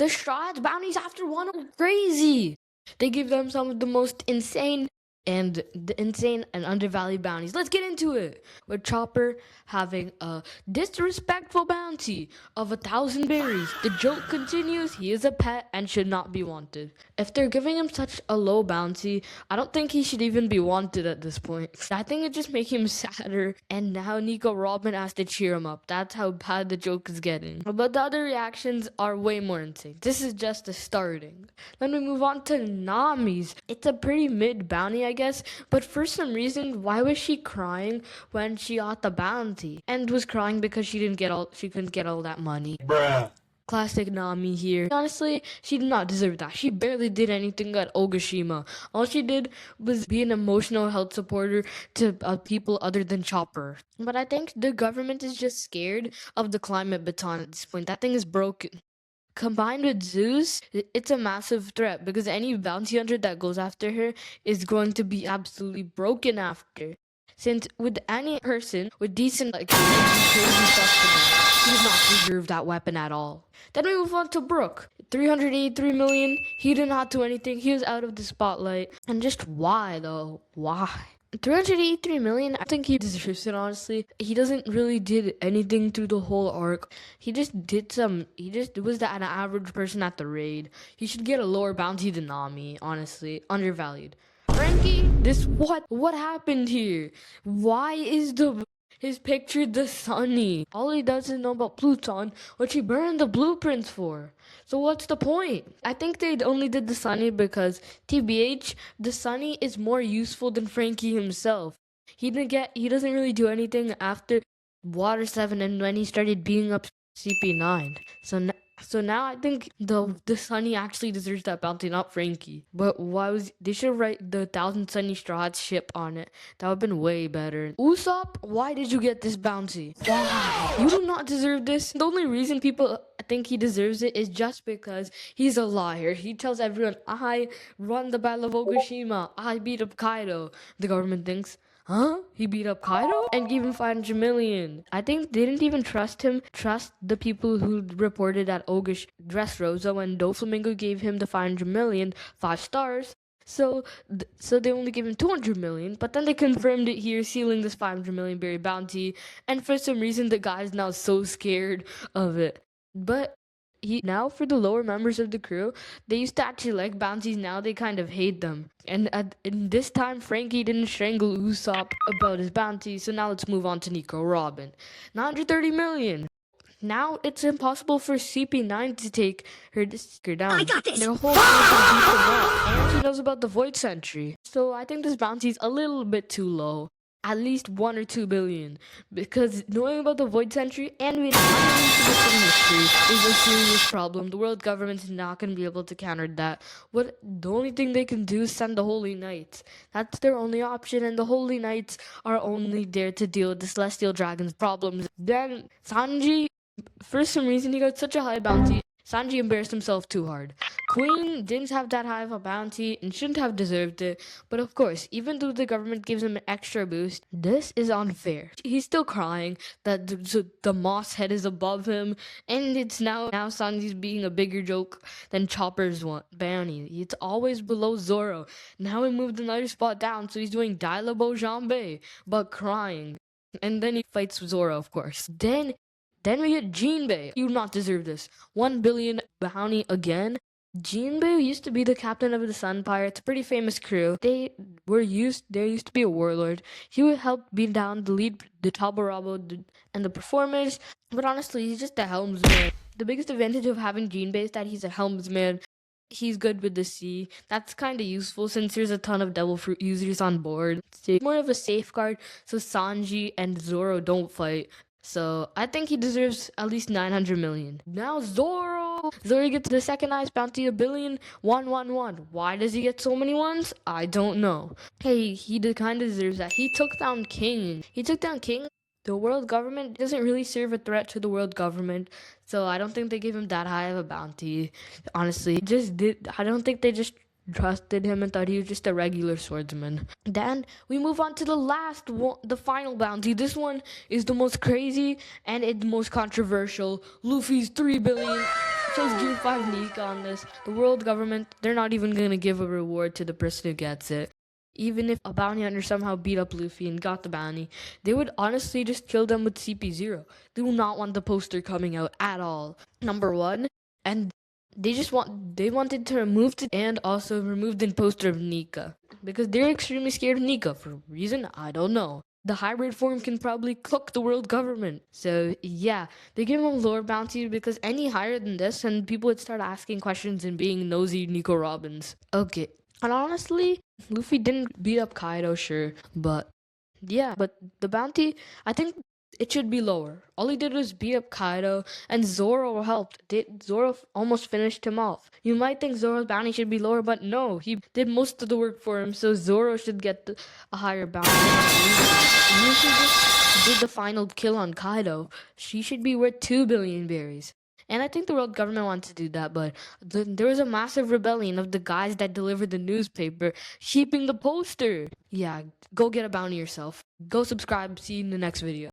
The Shroud's bounties after Wano are crazy. They give them some of the most insane and undervalued bounties. Let's get into it. With Chopper having a disrespectful bounty of 1,000 berries. The joke continues. He is a pet and should not be wanted. If they're giving him such a low bounty, I don't think he should even be wanted at this point. I think it just makes him sadder. And now Nico Robin has to cheer him up. That's how bad the joke is getting. But the other reactions are way more insane. This is just the starting. Then we move on to Nami's. It's a pretty mid bounty, I guess, but for some reason, why was she crying when she got the bounty? And was crying because she couldn't get all that money. Bruh. Classic Nami here. Honestly, she did not deserve that. She barely did anything at Ogashima. All she did was be an emotional health supporter to people other than Chopper. But I think the government is just scared of the climate baton at this point. That thing is broken. Combined with Zeus, it's a massive threat because any bounty hunter that goes after her is going to be absolutely broken after. Since with any person with decent crazy stuff to do, he does not deserve that weapon at all. Then we move on to Brook. 383 million. He did not do anything. He was out of the spotlight. And just why though? Why? 383 million, I think he deserves it, honestly. He doesn't really did anything through the whole arc. He just was an average person at the raid. He should get a lower bounty than Nami, honestly. Undervalued. Frankie, what happened here? Why is his picture the Sunny? All he does is know about Pluton, which he burned the blueprints for. So what's the point? I think they only did the Sunny because, TBH, the Sunny is more useful than Frankie himself. He doesn't really do anything after Water 7 and when he started beating up CP9. So now I think the Sunny actually deserves that bounty, not Frankie. But they should write the 1,000 Sunny Straw Hats ship on it. That would have been way better. Usopp, why did you get this bounty? Why? You do not deserve this. The only reason people think he deserves it is just because he's a liar. He tells everyone, I run the Battle of Ogashima. I beat up Kaido. The government thinks, huh? He beat up Kaido? And gave him 500 million. I think they didn't even trust the people who reported at Dressrosa when Doflamingo gave him the 500 million, 5 stars. So they only gave him 200 million, but then they confirmed it here, sealing this 500 million berry bounty. And for some reason, the guy's now so scared of it. But now for the lower members of the crew, they used to actually like bounties, now they kind of hate them. And in this time, Frankie didn't strangle Usopp about his bounty, so now let's move on to Nico Robin. 930 million. Now it's impossible for CP9 to take her down. I got this. Their whole and she knows about the Void Sentry. So I think this bounty is a little bit too low. At least 1 or 2 billion, because knowing about the Void Sentry and being unreleased mystery is a serious problem. The world government is not going to be able to counter that. The only thing they can do is send the Holy Knights. That's their only option, and the Holy Knights are only there to deal with the Celestial Dragon's problems. Then Sanji, for some reason, he got such a high bounty. Sanji embarrassed himself too hard. Queen didn't have that high of a bounty and shouldn't have deserved it. But of course, even though the government gives him an extra boost, this is unfair. He's still crying that the moss head is above him. And it's now Sanji's being a bigger joke than Chopper's bounty. It's always below Zoro. Now he moved another spot down, so he's doing Dialabo Jambe, but crying. And then he fights Zoro, of course. Then we get Jinbei. You do not deserve this. 1 billion bounty again. Jinbei used to be the captain of the Sun Pirates, pretty famous crew. There used to be a warlord. He would help beat down the Tabarabo, and the performers. But honestly, he's just a helmsman. The biggest advantage of having Jinbei is that he's a helmsman. He's good with the sea. That's kind of useful since there's a ton of Devil Fruit users on board. It's more of a safeguard so Sanji and Zoro don't fight. So I think he deserves at least 900 million. Now Zoro gets the second highest bounty, 1 billion, 111. Why does he get so many ones? I don't know. Hey, he kind of deserves that. He took down King. The world government doesn't really serve a threat to the world government, so I don't think they gave him that high of a bounty. Honestly, I don't think they just trusted him and thought he was just a regular swordsman. Then we move on to the final bounty. This one is the most crazy and it's the most controversial. Luffy's 3 billion chose June 5 Nika on this. The world government, they're not even gonna give a reward to the person who gets it. Even if a bounty hunter somehow beat up Luffy and got the bounty, they would honestly just kill them with CP0. They do not want the poster coming out at all. Number one, and they wanted to remove it and also remove the poster of Nika because they're extremely scared of Nika for a reason I don't know. The hybrid form can probably cook the world government. So yeah, they give him lower bounty because any higher than this, and people would start asking questions and being nosy Nico Robbins. Okay, and honestly, Luffy didn't beat up Kaido, sure, but yeah, but the bounty, I think it should be lower. All he did was beat up Kaido, and Zoro helped. Zoro almost finished him off. You might think Zoro's bounty should be lower, but no, he did most of the work for him, so Zoro should get a higher bounty. Luffy just did the final kill on Kaido. She should be worth 2 billion berries. And I think the world government wants to do that, but there was a massive rebellion of the guys that delivered the newspaper, keeping the poster. Yeah, go get a bounty yourself. Go subscribe. See you in the next video.